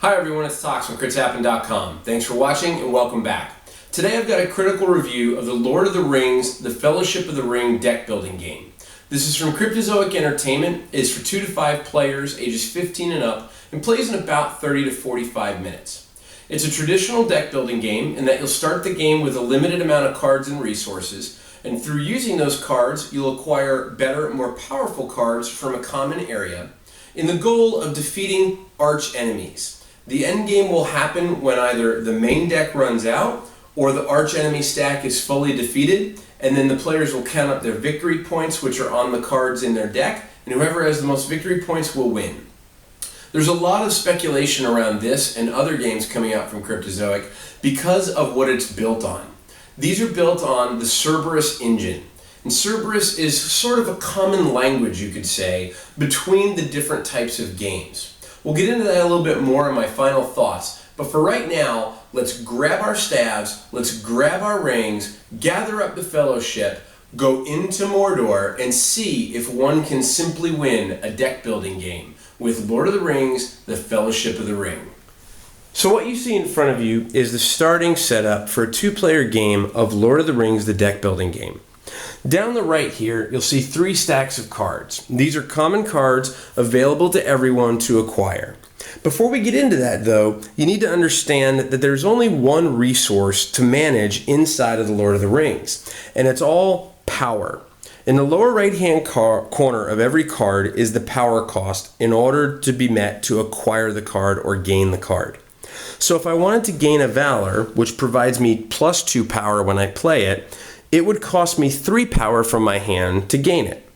Hi everyone, it's Tox from CritsHappen.com. Thanks for watching and welcome back. Today I've got a critical review of the Lord of the Rings, The Fellowship of the Ring deck building game. This is from Cryptozoic Entertainment, is for 2 to 5 players, ages 15 and up, and plays in about 30 to 45 minutes. It's a traditional deck building game in that you'll start the game with a limited amount of cards and resources, and through using those cards you'll acquire better, more powerful cards from a common area in the goal of defeating arch enemies. The end game will happen when either the main deck runs out or the arch enemy stack is fully defeated, and then the players will count up their victory points, which are on the cards in their deck, and whoever has the most victory points will win. There's a lot of speculation around this and other games coming out from Cryptozoic because of what it's built on. These are built on the Cerberus engine. And Cerberus is sort of a common language, you could say, between the different types of games. We'll get into that a little bit more in my final thoughts, but for right now, let's grab our staves, let's grab our rings, gather up the fellowship, go into Mordor, and see if one can simply win a deck building game with Lord of the Rings, The Fellowship of the Ring. So what you see in front of you is the starting setup for a 2-player game of Lord of the Rings, the deck building game. Down the right here, you'll see 3 stacks of cards. These are common cards available to everyone to acquire. Before we get into that though, you need to understand that there's only one resource to manage inside of the Lord of the Rings, and it's all power. In the lower right hand corner of every card is the power cost in order to be met to acquire the card or gain the card. So if I wanted to gain a Valor, which provides me +2 power when I play it, it would cost me 3 power from my hand to gain it.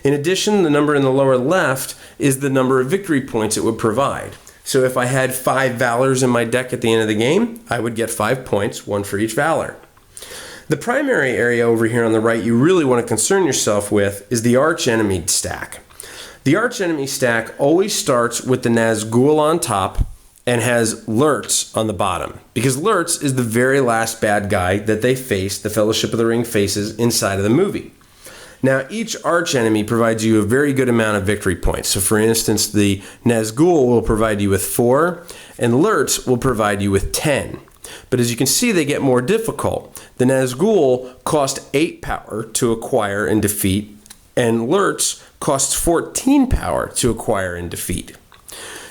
In addition, the number in the lower left is the number of victory points it would provide. So if I had 5 Valors in my deck at the end of the game, I would get 5 points, 1 for each Valor. The primary area over here on the right you really want to concern yourself with is the Archenemy stack. The Archenemy stack always starts with the Nazgul on top and has Lurtz on the bottom, because Lurtz is the very last bad guy that they face, the Fellowship of the Ring faces inside of the movie. Now each archenemy provides you a very good amount of victory points. So for instance, the Nazgul will provide you with 4 and Lurtz will provide you with 10. But as you can see, they get more difficult. The Nazgul cost 8 power to acquire and defeat, and Lurtz costs 14 power to acquire and defeat.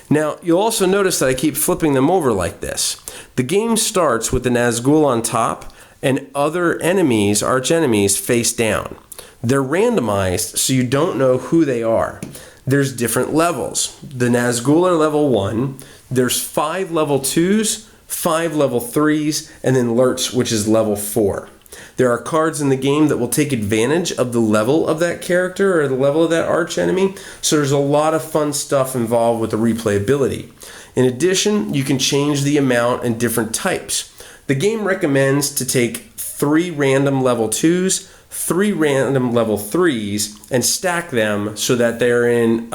Now, you'll also notice that I keep flipping them over like this. The game starts with the Nazgul on top and other enemies, archenemies, face down. They're randomized, so you don't know who they are. There's different levels. The Nazgul are level 1, there's 5 level 2s, 5 level 3s, and then Lurtz, which is level 4. There are cards in the game that will take advantage of the level of that character or the level of that archenemy, so there's a lot of fun stuff involved with the replayability. In addition, you can change the amount and different types. The game recommends to take 3 random level 2s, 3 random level 3s, and stack them so that they're in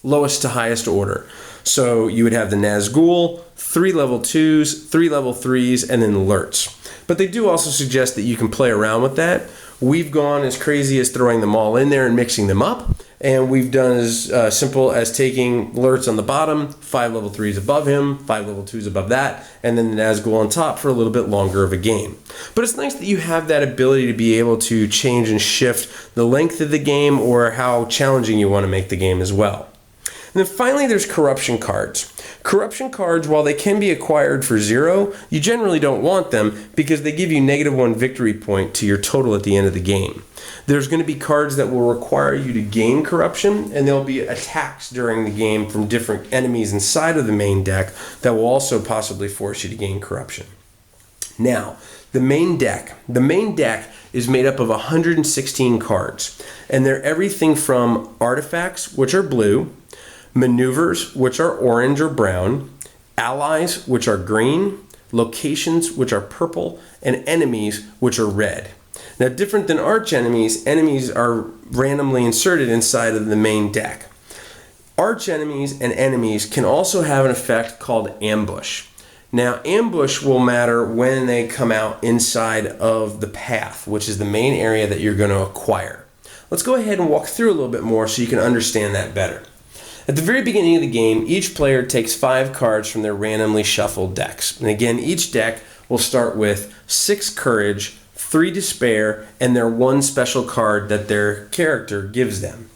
lowest to highest order. So you would have the Nazgul, 3 level 2s, 3 level 3s, and then Lurtz. But they do also suggest that you can play around with that. We've gone as crazy as throwing them all in there and mixing them up. And we've done as simple as taking Lurtz on the bottom, 5 level 3s above him, 5 level 2s above that, and then the Nazgul on top for a little bit longer of a game. But it's nice that you have that ability to be able to change and shift the length of the game or how challenging you want to make the game as well. And then finally, there's corruption cards. Corruption cards, while they can be acquired for 0, you generally don't want them because they give you -1 victory point to your total at the end of the game. There's going to be cards that will require you to gain corruption, and there'll be attacks during the game from different enemies inside of the main deck that will also possibly force you to gain corruption. Now, the main deck. The main deck is made up of 116 cards, and they're everything from artifacts, which are blue, maneuvers, which are orange or brown, allies, which are green, locations, which are purple, and enemies, which are red. Now, different than archenemies, enemies are randomly inserted inside of the main deck. Archenemies and enemies can also have an effect called ambush. Now, ambush will matter when they come out inside of the path, which is the main area that you're going to acquire. Let's go ahead and walk through a little bit more so you can understand that better. At the very beginning of the game, each player takes 5 cards from their randomly shuffled decks. And again, each deck will start with 6 courage, 3 despair, and their 1 special card that their character gives them.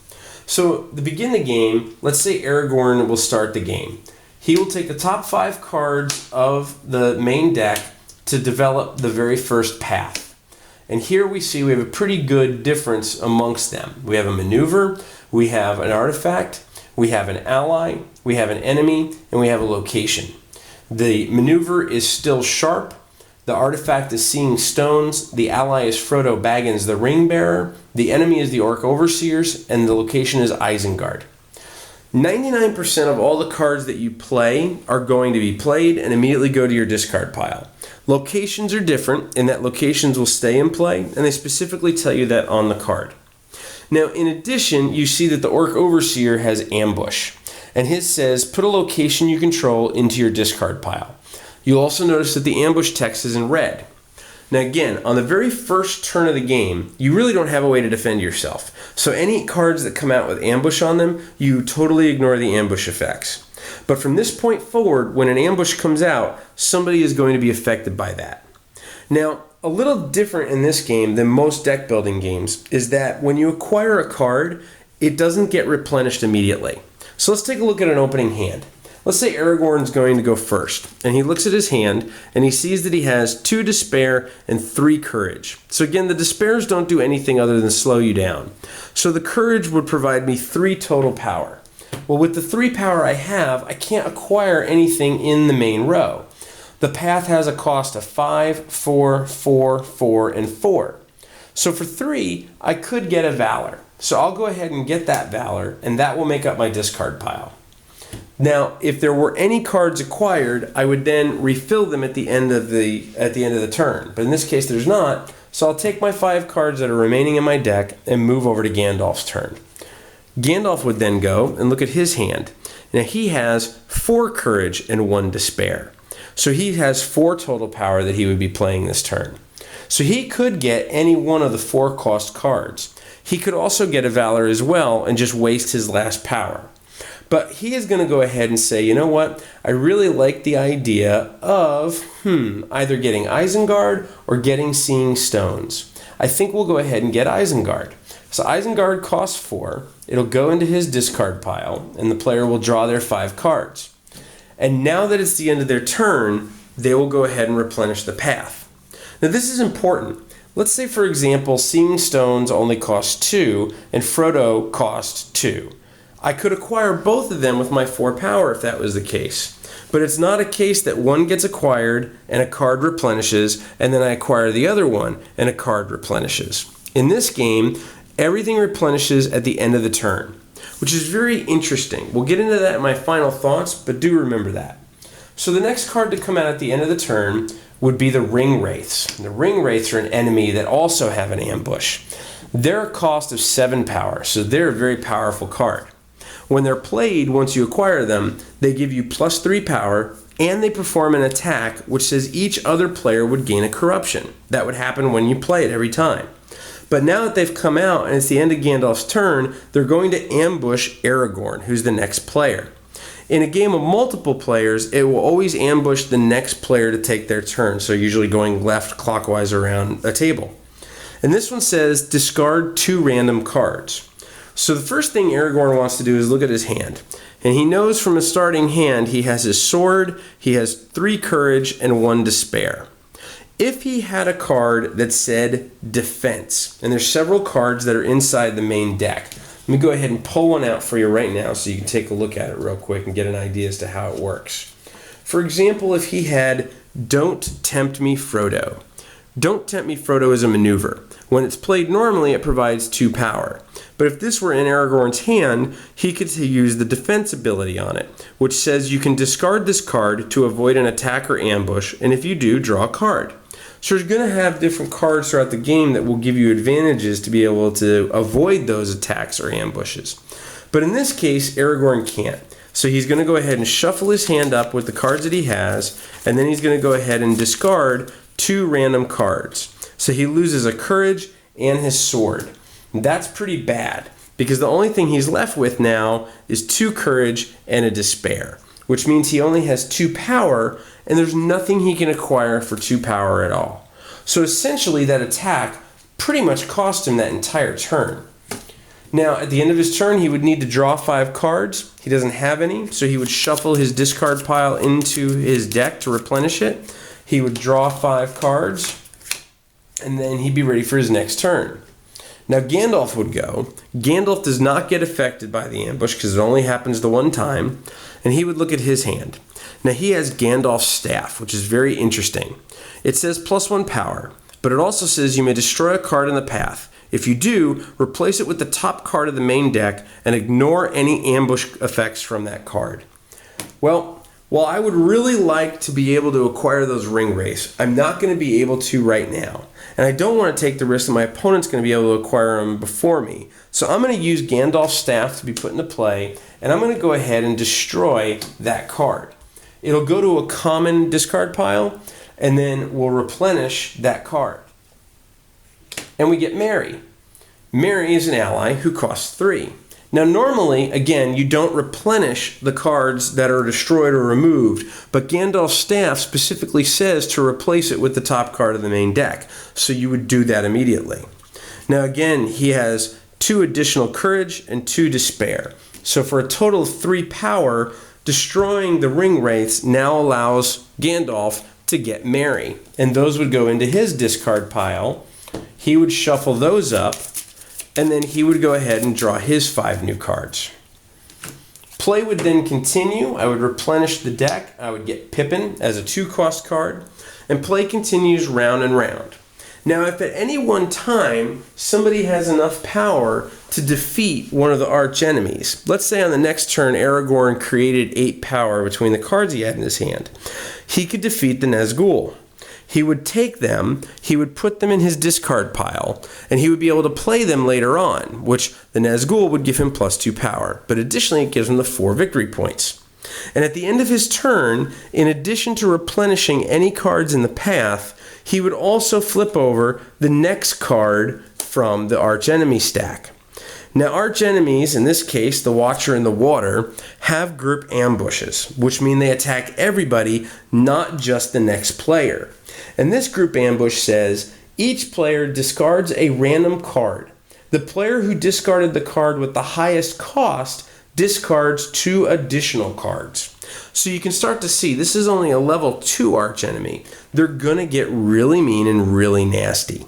So to begin the game, let's say Aragorn will start the game. He will take the top 5 cards of the main deck to develop the very first path. And here we see we have a pretty good difference amongst them. We have a maneuver, we have an artifact, we have an ally, we have an enemy, and we have a location. The maneuver is still sharp, the artifact is seeing stones, the ally is Frodo Baggins the ring bearer, the enemy is the orc overseers, and the location is Isengard. 99% of all the cards that you play are going to be played and immediately go to your discard pile. Locations are different in that locations will stay in play, and they specifically tell you that on the card. Now, in addition, you see that the Orc Overseer has Ambush, and his says, put a location you control into your discard pile. You'll also notice that the ambush text is in red. Now again, on the very first turn of the game, you really don't have a way to defend yourself. So any cards that come out with ambush on them, you totally ignore the ambush effects. But from this point forward, when an ambush comes out, somebody is going to be affected by that. Now, a little different in this game than most deck building games is that when you acquire a card, it doesn't get replenished immediately. So let's take a look at an opening hand. Let's say Aragorn's going to go first, and he looks at his hand, and he sees that he has 2 despair and 3 courage. So again, the despairs don't do anything other than slow you down. So the courage would provide me 3 total power. Well, with the 3 power I have, I can't acquire anything in the main row. The path has a cost of 5, 4, 4, 4, and 4. So for 3, I could get a Valor. So I'll go ahead and get that Valor, and that will make up my discard pile. Now, if there were any cards acquired, I would then refill them at the end of the turn. But in this case, there's not. So I'll take my 5 cards that are remaining in my deck and move over to Gandalf's turn. Gandalf would then go and look at his hand. Now he has 4 courage and 1 despair. So he has 4 total power that he would be playing this turn. So he could get any one of the 4 cost cards. He could also get a Valor as well and just waste his last power. But he is going to go ahead and say, you know what, I really like the idea of either getting Isengard or getting Seeing Stones. I think we'll go ahead and get Isengard. So Isengard costs 4. It'll go into his discard pile, and the player will draw their 5 cards. And now that it's the end of their turn, they will go ahead and replenish the path. Now this is important. Let's say, for example, Seeing Stones only cost 2, and Frodo cost 2. I could acquire both of them with my 4 power if that was the case. But it's not a case that one gets acquired and a card replenishes, and then I acquire the other one and a card replenishes. In this game, everything replenishes at the end of the turn, which is very interesting. We'll get into that in my final thoughts, but do remember that. So the next card to come out at the end of the turn would be the Ring Wraiths. The Ring Wraiths are an enemy that also have an ambush. They're a cost of 7 power, so they're a very powerful card. When they're played, once you acquire them, they give you plus 3 power, and they perform an attack which says each other player would gain a corruption. That would happen when you play it every time. But now that they've come out and it's the end of Gandalf's turn, they're going to ambush Aragorn, who's the next player. In a game of multiple players, it will always ambush the next player to take their turn, so usually going left clockwise around a table. And this one says discard 2 random cards. So the first thing Aragorn wants to do is look at his hand. And he knows from his starting hand he has his sword, he has 3 courage, and 1 despair. If he had a card that said defense, and there's several cards that are inside the main deck. Let me go ahead and pull one out for you right now so you can take a look at it real quick and get an idea as to how it works. For example, if he had Don't Tempt Me Frodo. Don't Tempt Me Frodo is a maneuver. When it's played normally, it provides 2 power. But if this were in Aragorn's hand, he could use the defense ability on it, which says you can discard this card to avoid an attack or ambush, and if you do, draw a card. So you're going to have different cards throughout the game that will give you advantages to be able to avoid those attacks or ambushes. But in this case, Aragorn can't. So he's going to go ahead and shuffle his hand up with the cards that he has, and then he's going to go ahead and discard 2 random cards. So he loses a courage and his sword. That's pretty bad, because the only thing he's left with now is 2 courage and a despair, which means he only has 2 power, and there's nothing he can acquire for 2 power at all. So essentially that attack pretty much cost him that entire turn. Now, at the end of his turn, he would need to draw 5 cards. He doesn't have any, so he would shuffle his discard pile into his deck to replenish it. He would draw 5 cards, and then he'd be ready for his next turn. Now, Gandalf would go. Gandalf does not get affected by the ambush because it only happens the one time, and he would look at his hand. Now, he has Gandalf Staff, which is very interesting. It says +1 power, but it also says you may destroy a card in the path. If you do, replace it with the top card of the main deck and ignore any ambush effects from that card. Well, while I would really like to be able to acquire those ring wraiths, I'm not going to be able to right now. And I don't want to take the risk that my opponent's going to be able to acquire them before me. So I'm going to use Gandalf's Staff to be put into play, and I'm going to go ahead and destroy that card. It'll go to a common discard pile, and then we'll replenish that card. And we get Merry. Merry is an ally who costs 3. Now normally, again, you don't replenish the cards that are destroyed or removed, but Gandalf's Staff specifically says to replace it with the top card of the main deck, so you would do that immediately. Now again, he has 2 additional courage and 2 despair. So for a total of 3 power, destroying the ring wraiths now allows Gandalf to get Merry, and those would go into his discard pile. He would shuffle those up, and then he would go ahead and draw his 5 new cards. Play would then continue. I would replenish the deck. I would get Pippin as a 2-cost card, and play continues round and round. Now, if at any one time somebody has enough power to defeat one of the archenemies, let's say on the next turn Aragorn created 8 power between the cards he had in his hand, he could defeat the Nazgul. He would take them, he would put them in his discard pile, and he would be able to play them later on, which the Nazgul would give him +2 power, but additionally it gives him the 4 victory points. And at the end of his turn, in addition to replenishing any cards in the path, he would also flip over the next card from the Archenemy stack. Now, archenemies, in this case, the Watcher and the Water, have group ambushes, which mean they attack everybody, not just the next player. And this group ambush says, each player discards a random card. The player who discarded the card with the highest cost discards 2 additional cards. So you can start to see, this is only a level 2 archenemy. They're going to get really mean and really nasty.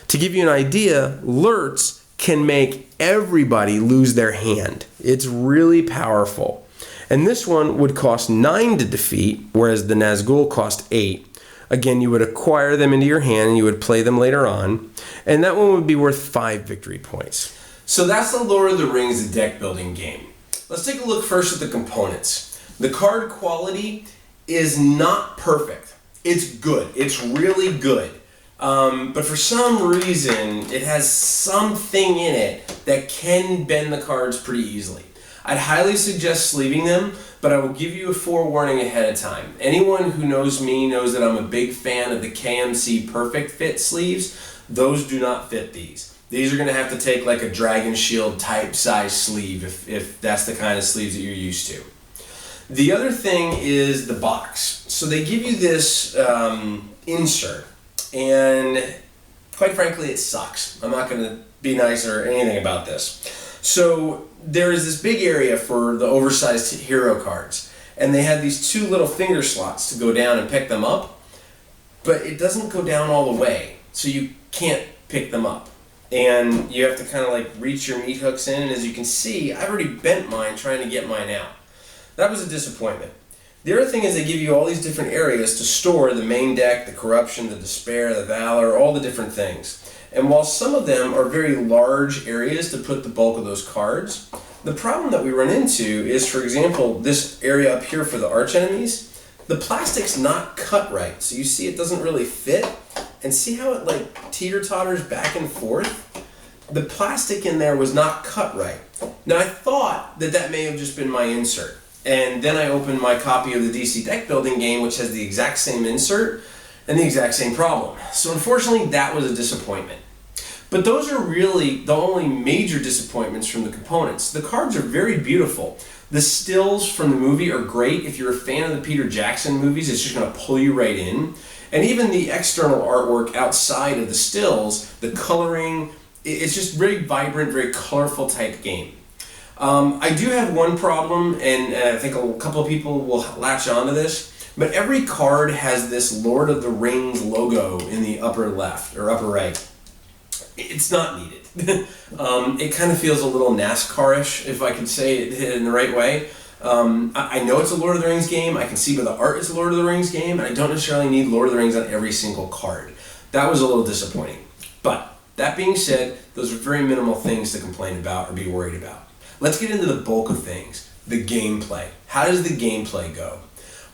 To give you an idea, Lurtz can make everybody lose their hand. It's really powerful. And this one would cost 9 to defeat, whereas the Nazgul cost 8. Again, you would acquire them into your hand and you would play them later on. And that one would be worth 5 victory points. So that's the Lord of the Rings deck building game. Let's take a look first at the components. The card quality is not perfect. It's good. It's really good. But for some reason, it has something in it that can bend the cards pretty easily. I'd highly suggest sleeving them, but I will give you a forewarning ahead of time. Anyone who knows me knows that I'm a big fan of the KMC Perfect Fit sleeves. Those do not fit these. These are going to have to take like a Dragon Shield type size sleeve if that's the kind of sleeves that you're used to. The other thing is the box. So they give you this insert. And quite frankly, it sucks. I'm not going to be nice or anything about this. So there is this big area for the oversized hero cards. And they have these 2 little finger slots to go down and pick them up. But it doesn't go down all the way. So you can't pick them up. And you have to kind of like reach your meat hooks in. And as you can see, I've already bent mine trying to get mine out. That was a disappointment. The other thing is they give you all these different areas to store the main deck, the corruption, the despair, the valor, all the different things. And while some of them are very large areas to put the bulk of those cards, the problem that we run into is, for example, this area up here for the archenemies, the plastic's not cut right. So you see it doesn't really fit, and see how it like teeter-totters back and forth? The plastic in there was not cut right. Now I thought that that may have just been my insert. And then I opened my copy of the DC deck building game, which has the exact same insert and the exact same problem. So unfortunately, that was a disappointment. But those are really the only major disappointments from the components. The cards are very beautiful. The stills from the movie are great. If you're a fan of the Peter Jackson movies, it's just going to pull you right in. And even the external artwork outside of the stills, the coloring, it's just very vibrant, very colorful type game. I do have one problem, and I think a couple of people will latch onto this, but every card has this Lord of the Rings logo in the upper left or upper right. It's not needed. It kind of feels a little NASCAR-ish, if I can say it in the right way. I know it's a Lord of the Rings game. I can see by the art it's a Lord of the Rings game, and I don't necessarily need Lord of the Rings on every single card. That was a little disappointing. But that being said, those are very minimal things to complain about or be worried about. Let's get into the bulk of things, the gameplay. How does the gameplay go?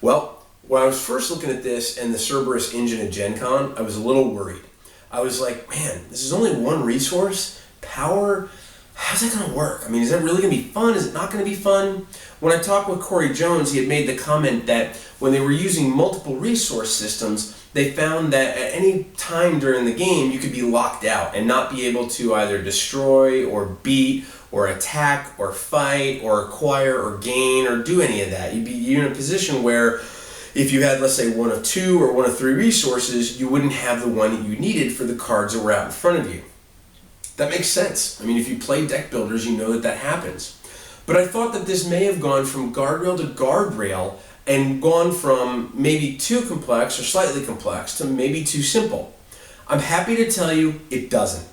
Well, when I was first looking at this and the Cerberus engine at Gen Con, I was a little worried. I was like, man, this is only one resource, power, how's that gonna work? I mean, is that really gonna be fun? Is it not gonna be fun? When I talked with Corey Jones, he had made the comment that when they were using multiple resource systems, they found that at any time during the game, you could be locked out and not be able to either destroy or beat or attack or fight or acquire or gain or do any of that. You're in a position where if you had, let's say, one of two or one of three resources, you wouldn't have the one that you needed for the cards that were out in front of you. That makes sense. I mean, if you play deck builders, you know that that happens. But I thought that this may have gone from guardrail to guardrail and gone from maybe too complex or slightly complex to maybe too simple. I'm happy to tell you it doesn't.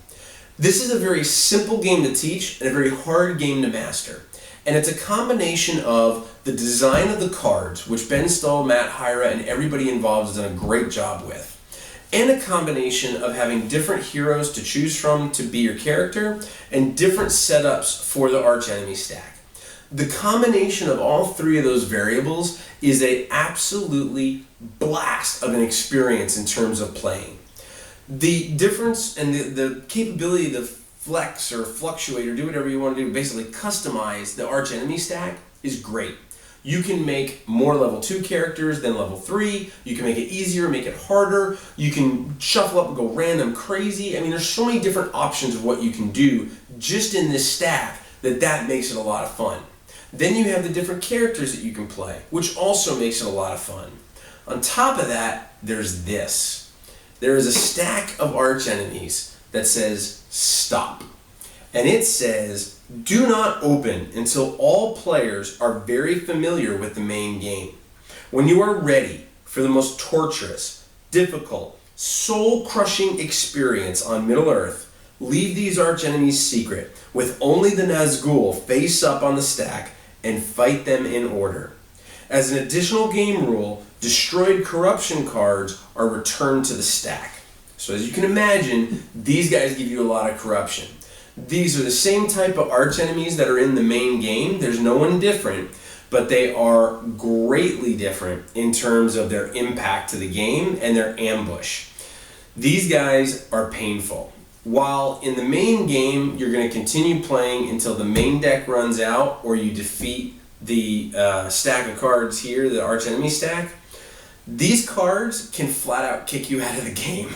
This is a very simple game to teach and a very hard game to master. And it's a combination of the design of the cards, which Ben Stull, Matt Hyra, and everybody involved has done a great job with, and a combination of having different heroes to choose from to be your character and different setups for the Archenemy stack. The combination of all three of those variables is an absolutely blast of an experience in terms of playing. The difference and the capability to flex or fluctuate or do whatever you want to do, basically customize the Archenemy stack, is great. You can make more level 2 characters than level 3. You can make it easier, make it harder. You can shuffle up and go random crazy. I mean, there's so many different options of what you can do just in this stack that makes it a lot of fun. Then you have the different characters that you can play, which also makes it a lot of fun. On top of that, there's this. There is a stack of archenemies that says stop. And it says, do not open until all players are very familiar with the main game. When you are ready for the most torturous, difficult, soul-crushing experience on Middle-earth, leave these archenemies secret with only the Nazgul face up on the stack and fight them in order. As an additional game rule, destroyed corruption cards are returned to the stack. So as you can imagine, these guys give you a lot of corruption. These are the same type of archenemies that are in the main game. There's no one different, but they are greatly different in terms of their impact to the game and their ambush. These guys are painful. While in the main game, you're going to continue playing until the main deck runs out or you defeat the stack of cards here, the archenemy stack, these cards can flat out kick you out of the game.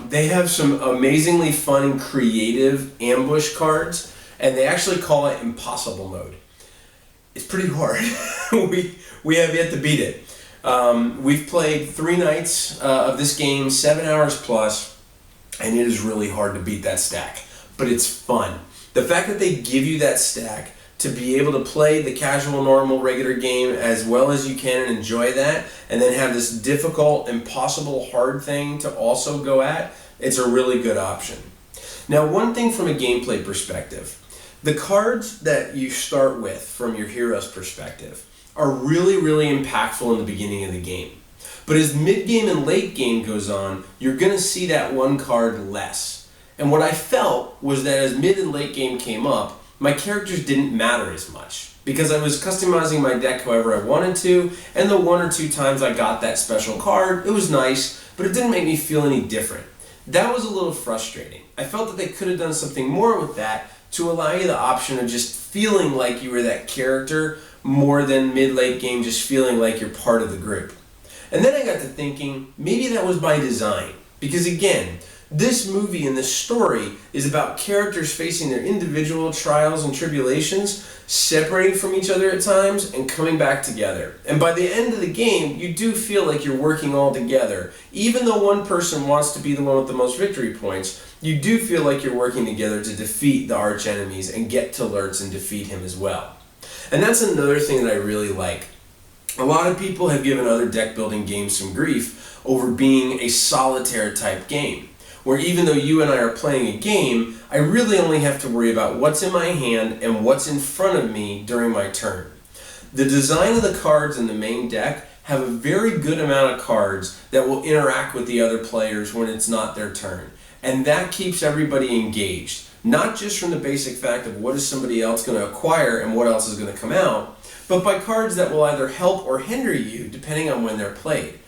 They have some amazingly fun and creative ambush cards, and they actually call it impossible mode. It's pretty hard. we have yet to beat it. We've played 3 nights of this game, 7 hours plus, and it is really hard to beat that stack, but it's fun. The fact that they give you that stack to be able to play the casual, normal, regular game as well as you can and enjoy that, and then have this difficult, impossible, hard thing to also go at, it's a really good option. Now, one thing from a gameplay perspective, the cards that you start with from your hero's perspective are really, really impactful in the beginning of the game. But as mid-game and late game goes on, you're going to see that one card less. And what I felt was that as mid and late game came up, my characters didn't matter as much, because I was customizing my deck however I wanted to, and the 1 or 2 times I got that special card, it was nice, but it didn't make me feel any different. That was a little frustrating. I felt that they could have done something more with that to allow you the option of just feeling like you were that character more than mid-late game just feeling like you're part of the group. And then I got to thinking, maybe that was by design. Because again, this movie and this story is about characters facing their individual trials and tribulations, separating from each other at times, and coming back together. And by the end of the game, you do feel like you're working all together. Even though one person wants to be the one with the most victory points, you do feel like you're working together to defeat the archenemies and get to Lurtz and defeat him as well. And that's another thing that I really like. A lot of people have given other deck building games some grief over being a solitaire type game, where even though you and I are playing a game, I really only have to worry about what's in my hand and what's in front of me during my turn. The design of the cards in the main deck have a very good amount of cards that will interact with the other players when it's not their turn. And that keeps everybody engaged, not just from the basic fact of what is somebody else going to acquire and what else is going to come out, but by cards that will either help or hinder you depending on when they're played.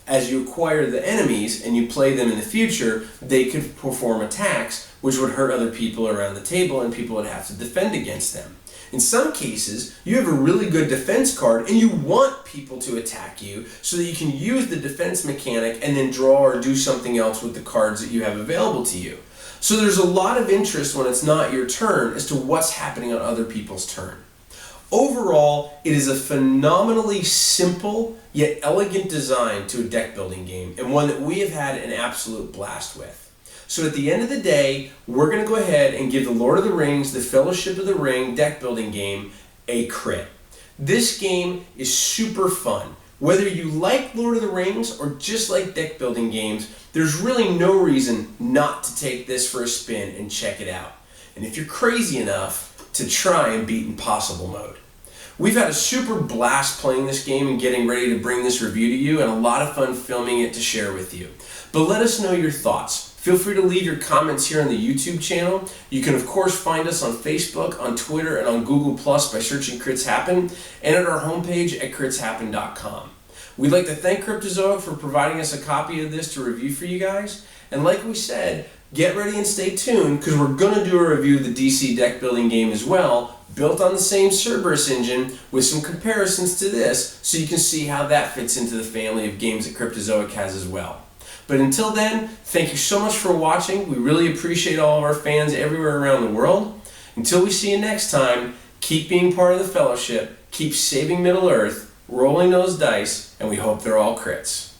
As you acquire the enemies and you play them in the future, they could perform attacks which would hurt other people around the table, and people would have to defend against them. In some cases, you have a really good defense card and you want people to attack you so that you can use the defense mechanic and then draw or do something else with the cards that you have available to you. So there's a lot of interest when it's not your turn as to what's happening on other people's turn. Overall, it is a phenomenally simple yet elegant design to a deck building game, and one that we have had an absolute blast with. So at the end of the day, we're going to go ahead and give the Lord of the Rings, the Fellowship of the Ring deck building game a crit. This game is super fun. Whether you like Lord of the Rings or just like deck building games, there's really no reason not to take this for a spin and check it out. And if you're crazy enough to try and beat Impossible Mode. We've had a super blast playing this game and getting ready to bring this review to you, and a lot of fun filming it to share with you. But let us know your thoughts. Feel free to leave your comments here on the YouTube channel. You can of course find us on Facebook, on Twitter, and on Google Plus by searching Crits Happen, and at our homepage at critshappen.com. We'd like to thank Cryptozoic for providing us a copy of this to review for you guys. And like we said, get ready and stay tuned, because we're going to do a review of the DC deck building game as well, built on the same Cerberus engine with some comparisons to this, so you can see how that fits into the family of games that Cryptozoic has as well. But until then, thank you so much for watching. We really appreciate all of our fans everywhere around the world. Until we see you next time, keep being part of the Fellowship, keep saving Middle Earth, rolling those dice, and we hope they're all crits.